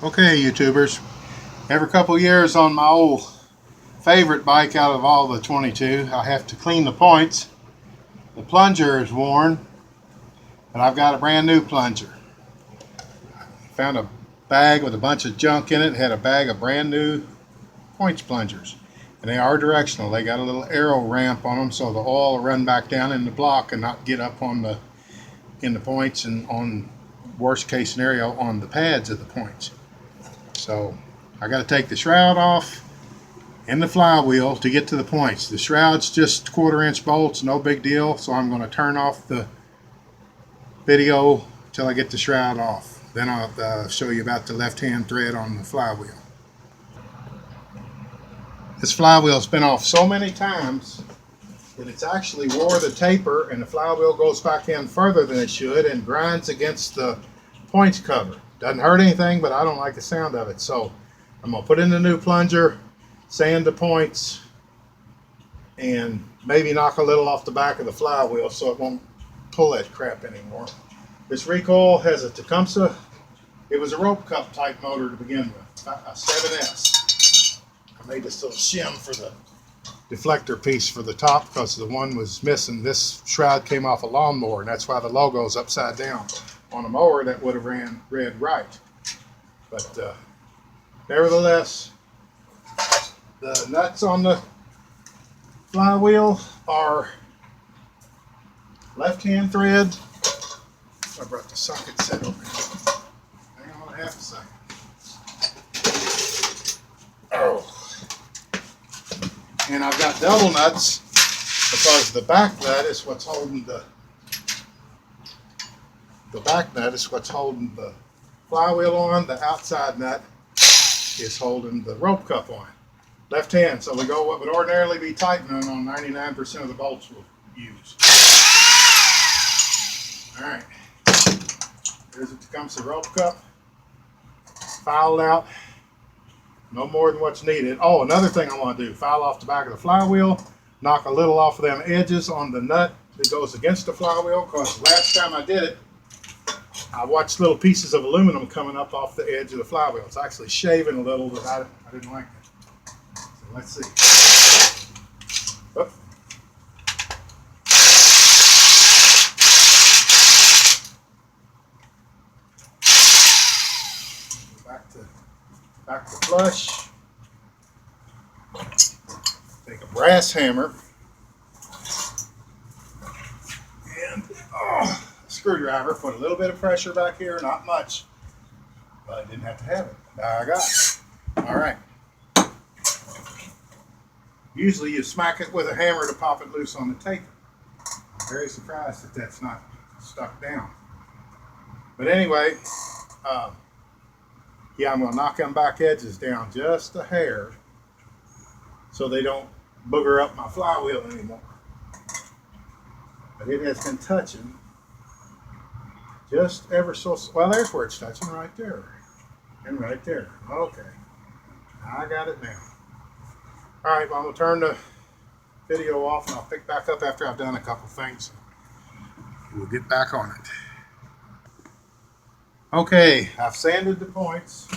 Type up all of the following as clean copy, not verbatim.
Okay, YouTubers, every couple years on my old favorite bike out of all the 22, I have to clean the points. The plunger is worn, and I've got a brand new plunger. Found a bag with a bunch of junk in it. It had a bag of brand new points plungers, and they are directional. They got a little arrow ramp on them, so the oil will run back down in the block and not get up on the points, and on worst case scenario on the pads of the points. So I got to take the shroud off and the flywheel to get to the points. The shroud's just 1/4 inch bolts, no big deal. So I'm going to turn off the video till I get the shroud off. Then I'll show you about the left-hand thread on the flywheel. This flywheel's been off so many times that it's actually wore the taper, and the flywheel goes back in further than it should and grinds against the points cover. Doesn't hurt anything, but I don't like the sound of it. So I'm going to put in the new plunger, sand the points, and maybe knock a little off the back of the flywheel so it won't pull that crap anymore. This recoil has a Tecumseh. It was a rope cup type motor to begin with, a 7S. I made this little shim for the deflector piece for the top because the one was missing. This shroud came off a lawnmower, and that's why the logo's upside down. On a mower that would have read right. But nevertheless, the nuts on the flywheel are left-hand thread. I brought the socket set over here. Hang on half a second. Oh. And I've got double nuts because the back nut is what's holding the back nut is what's holding the flywheel on. The outside nut is holding the rope cup on. Left hand, so we go what would ordinarily be tightening on 99% of the bolts we'll use. All right, here's it comes the rope cup, filed out, no more than what's needed. Oh, another thing I want to do, file off the back of the flywheel, knock a little off of them edges on the nut that goes against the flywheel, because last time I did it, I watched little pieces of aluminum coming up off the edge of the flywheel. It's actually shaving a little, but I didn't like it. So let's see. Oh. Back to flush. Take a brass hammer and screwdriver, put a little bit of pressure back here, not much, but I didn't have to have it. Now I got it. All right. Usually you smack it with a hammer to pop it loose on the taper. I'm very surprised that that's not stuck down. But anyway, yeah, I'm going to knock them back edges down just a hair so they don't booger up my flywheel anymore. But it has been touching just ever so, well, there's where it's touching, right there. And right there. Okay. I got it now. All right, well, I'm going to turn the video off, and I'll pick back up after I've done a couple things. We'll get back on it. Okay, I've sanded the points.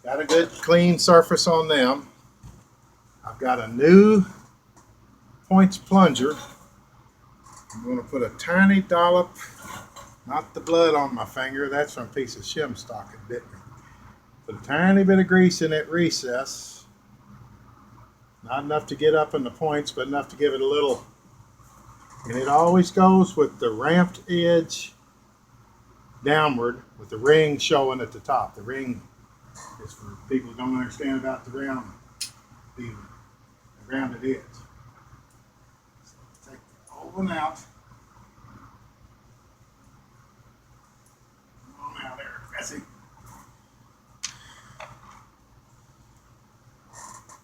Got a good clean surface on them. I've got a new points plunger. I'm going to put a tiny dollop, not the blood on my finger, that's from a piece of shim stock that bit me. Put a tiny bit of grease in that recess. Not enough to get up in the points, but enough to give it a little. And it always goes with the ramped edge downward with the ring showing at the top. The ring is for people who don't understand about the rounded edge. So take the old one out. Come on out there, Bessie.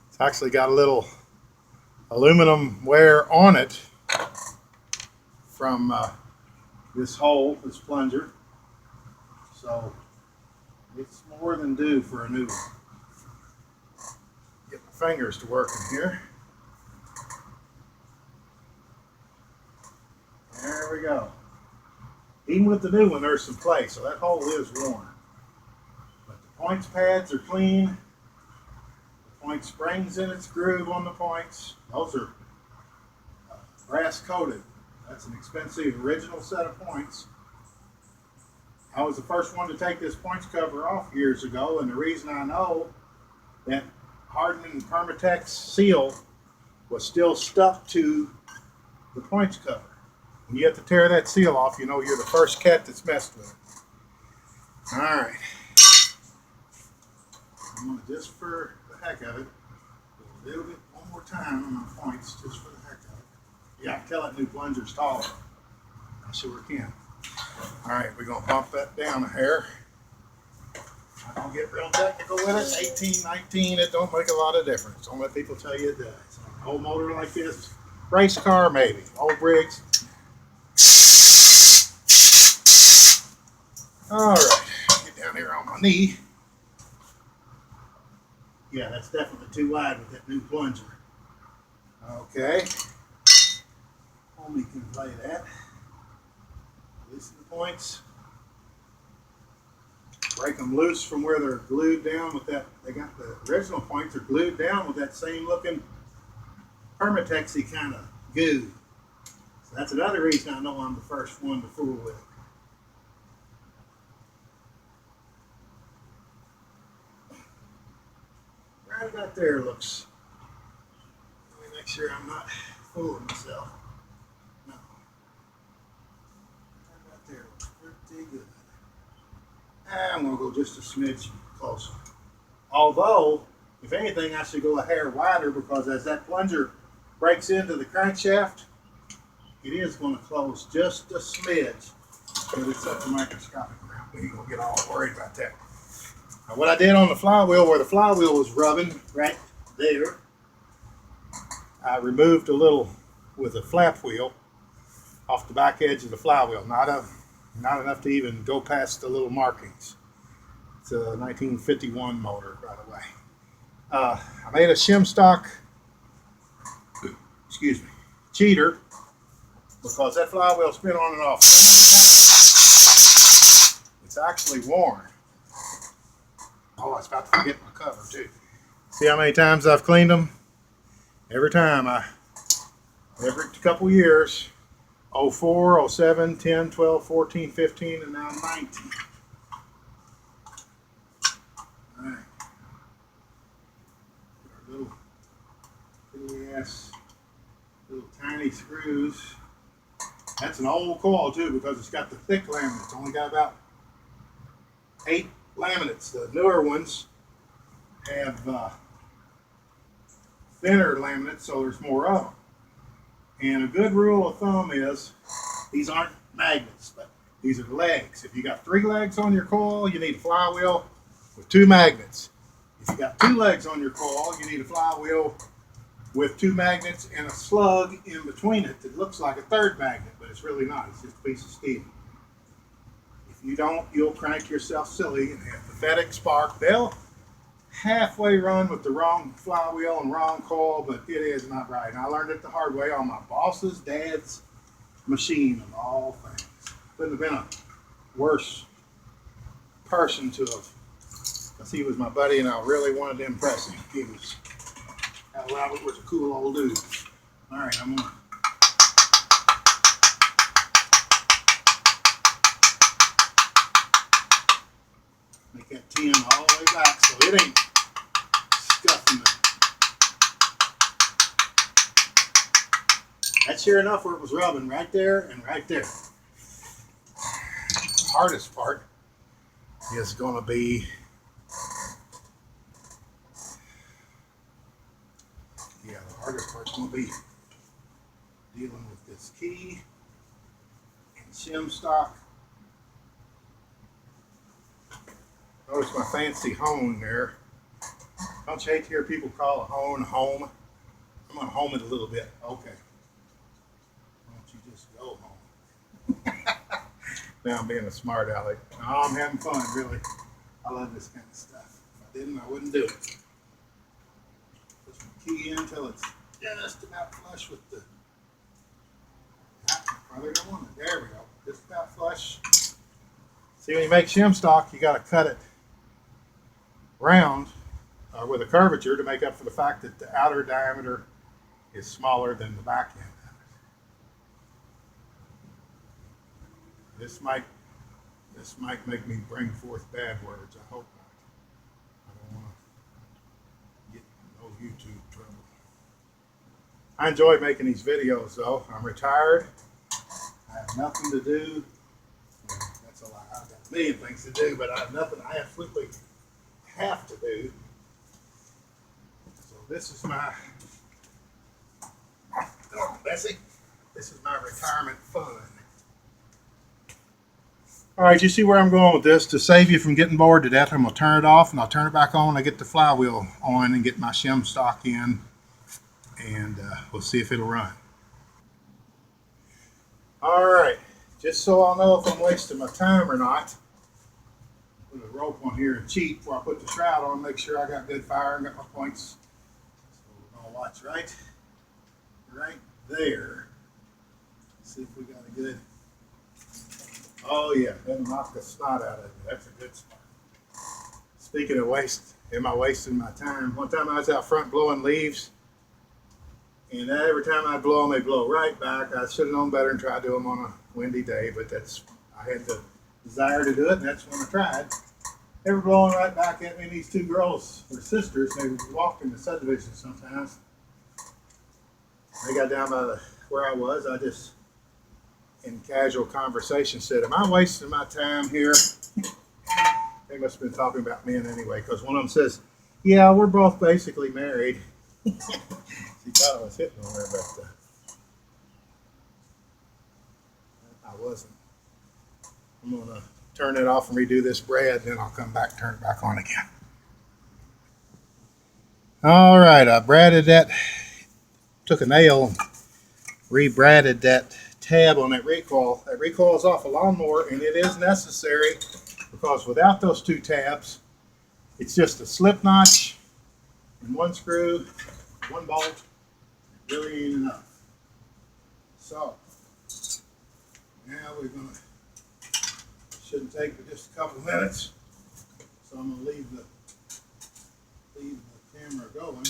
It's actually got a little aluminum wear on it from this hole, this plunger. So it's more than due for a new one. Get my fingers to work in here. There we go. Even with the new one, there's some play, so that hole is worn. points pads are clean. The point springs in its groove on the points. Those are brass coated. That's an expensive original set of points. I was the first one to take this points cover off years ago, and the reason I know that hardening Permatex seal was still stuck to the points cover. When you have to tear that seal off, you know you're the first cat that's messed with it. All right. I'm going to, just for the heck of it, do a little bit one more time on my points, just for the heck of it. Yeah, I can tell that new plunger's taller. I sure can. All right, we're going to bump that down a hair. I don't get real technical with it. 18, 19, it don't make a lot of difference. Don't let people tell you it does. An old motor like this, race car maybe, old rigs. All right, get down here on my knee. Yeah, that's definitely too wide with that new plunger. Okay. Homie can play that. Loosen the points. Break them loose from where they're glued down with that. They got the original points are glued down with that same looking Permatexy kind of goo. So that's another reason I know I'm the first one to fool with it. Right about there looks. Let me make sure I'm not fooling myself. No. Right about there looks pretty good. I'm going to go just a smidge closer. Although, if anything, I should go a hair wider because as that plunger breaks into the crankshaft, it is going to close just a smidge, but it's up to microscopic amount. We ain't going to get all worried about that. Now, what I did on the flywheel, where the flywheel was rubbing right there, I removed a little with a flap wheel off the back edge of the flywheel. Not enough to even go past the little markings. It's a 1951 motor, by the way. I made a shim stock, cheater, because that flywheel spin on and off so many times. It's actually worn. Oh, I was about to forget my cover too. See how many times I've cleaned them? Every couple years. 04, 07, 10, 12, 14, 15, and now 19. All right. Our little little tiny screws. That's an old coil too because it's got the thick laminate. It's only got about 8 laminates. The newer ones have thinner laminates, so there's more of them. And a good rule of thumb is, these aren't magnets, but these are legs. If you got 3 legs on your coil, you need a flywheel with 2 magnets. If you got 2 legs on your coil, you need a flywheel with 2 magnets and a slug in between it that looks like a 3rd magnet, but it's really not. It's just a piece of steel. If you don't, you'll crank yourself silly and have pathetic spark. They'll halfway run with the wrong flywheel and wrong coil, but it is not right. And I learned it the hard way on my boss's dad's machine of all things. Couldn't have been a worse person to have, because he was my buddy and I really wanted to impress him. He was, Albert was a cool old dude. All right, I'm gonna make that 10 all the way back so it ain't scuffing it. That's sure enough where it was rubbing, right there and right there. The hardest part is going to be the hardest part's going to be dealing with this key and shim stock. Notice my fancy hone there. Don't you hate to hear people call a hone home? I'm going to home it a little bit. Okay. Why don't you just go home? Now I'm being a smart aleck. No, I'm having fun, really. I love this kind of stuff. If I didn't, I wouldn't do it. Push my key in until it's just about flush with the... Probably don't want it. There we go. Just about flush. See, when you make shim stock, you got to cut it round with a curvature to make up for the fact that the outer diameter is smaller than the back end. This might make me bring forth bad words. I hope not. I don't want to get no YouTube trouble. I enjoy making these videos though. I'm retired. I have nothing to do. That's a lie. I've got a million things to do, but I have nothing I absolutely have to do. So this is my Bessie. This is my retirement fun. All right, you see where I'm going with this? To save you from getting bored to death, I'm going to turn it off and I'll turn it back on. I get the flywheel on and get my shim stock in, and we'll see if it'll run. All right, just so I'll know if I'm wasting my time or not, put a rope on here and cheat before I put the shroud on, make sure I got good fire and got my points. So we're going to watch right there. See if we got a good. Oh yeah, that'll knock the snot out of you. That's a good spot. Speaking of waste, am I wasting my time? One time I was out front blowing leaves, and every time I blow them, they blow right back. I should have known better and tried to do them on a windy day, but I had the desire to do it, and that's when I tried. They were blowing right back at me, and these two girls were sisters. They would walk in the subdivision sometimes. They got down by where I was. I just, in casual conversation, said, "Am I wasting my time here?" They must have been talking about men anyway, because one of them says, "Yeah, we're both basically married." She thought I was hitting on her, but I wasn't. I'm going to turn it off and redo this bread, then I'll come back, turn it back on again. All right, I bradded that, took a nail, re-bradded that tab on that recoil. That recoil is off a lawnmower, and it is necessary because without those two tabs, it's just a slip notch and one screw, one bolt. It really ain't enough. So now we're going to, shouldn't take but just a couple minutes. So I'm going to leave the camera going.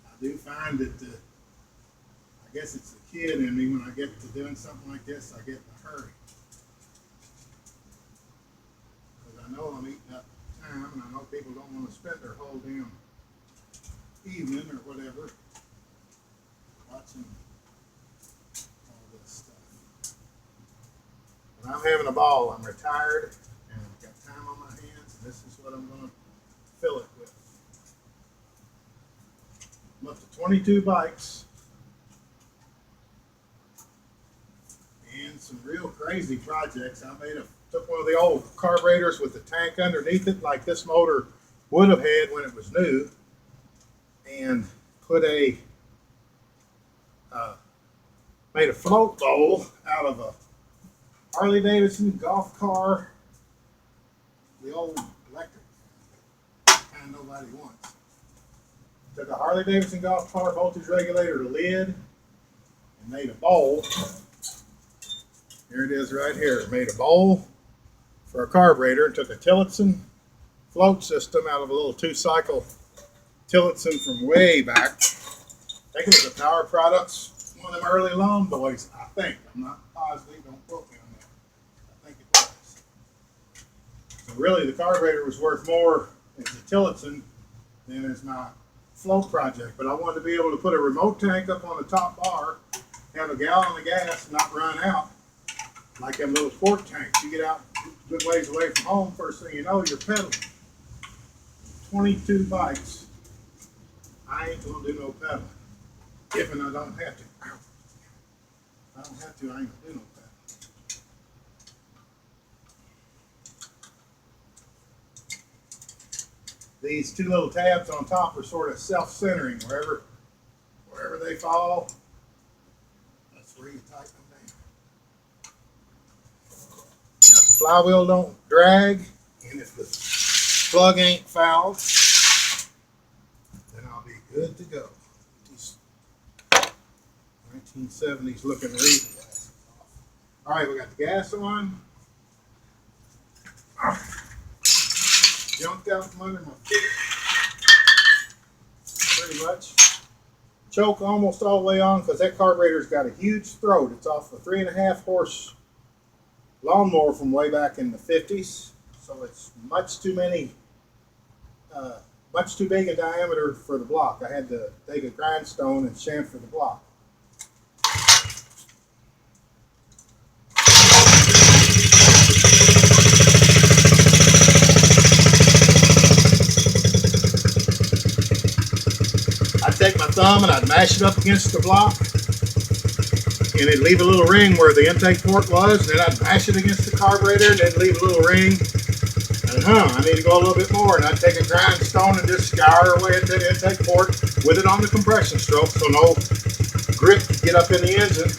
I do find that I guess it's the kid in me. When I get to doing something like this, I get in a hurry. Because I know I'm eating up time, and I know people don't want to spend their whole damn evening or whatever watching all this stuff. But I'm having a ball. I'm retired, and I've got time on my hands, and this is what I'm going to fill it with. I'm up to 22 bikes. And some real crazy projects. Took one of the old carburetors with the tank underneath it, like this motor would have had when it was new, and made a float bowl out of a Harley Davidson golf car, the old electric kind nobody wants. Took a Harley Davidson golf car voltage regulator lid and made a bowl. Here it is right here. Made a bowl for a carburetor and took a Tillotson float system out of a little 2-cycle Tillotson from way back. I think it was a Power Products, one of them early lawn boys, I think. I'm not positive, don't quote me on that. I think it was. So really the carburetor was worth more as a Tillotson than as my float project. But I wanted to be able to put a remote tank up on the top bar, have a gallon of gas and not run out. Like them little sport tanks. You get out a good ways away from home, first thing you know, you're pedaling. 22 bikes. I ain't gonna do no pedaling. If and I don't have to. If I don't have to, I ain't gonna do no pedaling. These two little tabs on top are sort of self-centering. Wherever they fall, that's where you tighten them down. Now, if the flywheel don't drag, and if the plug ain't fouled, then I'll be good to go. These 1970s looking reading glasses off. All right, we got the gas on. junk out from under my feet. Pretty much. Choke almost all the way on because that carburetor's got a huge throat. It's off a 3.5 horse lawnmower from way back in the 50s. So it's much too big in diameter for the block. I had to take a grindstone and chamfer the block. I'd take my thumb and I'd mash it up against the block, and it'd leave a little ring where the intake port was, and then I'd mash it against the carburetor, and it'd leave a little ring. And I need to go a little bit more, and I'd take a grindstone and just scour away at that intake port with it on the compression stroke so no grit could get up in the engine.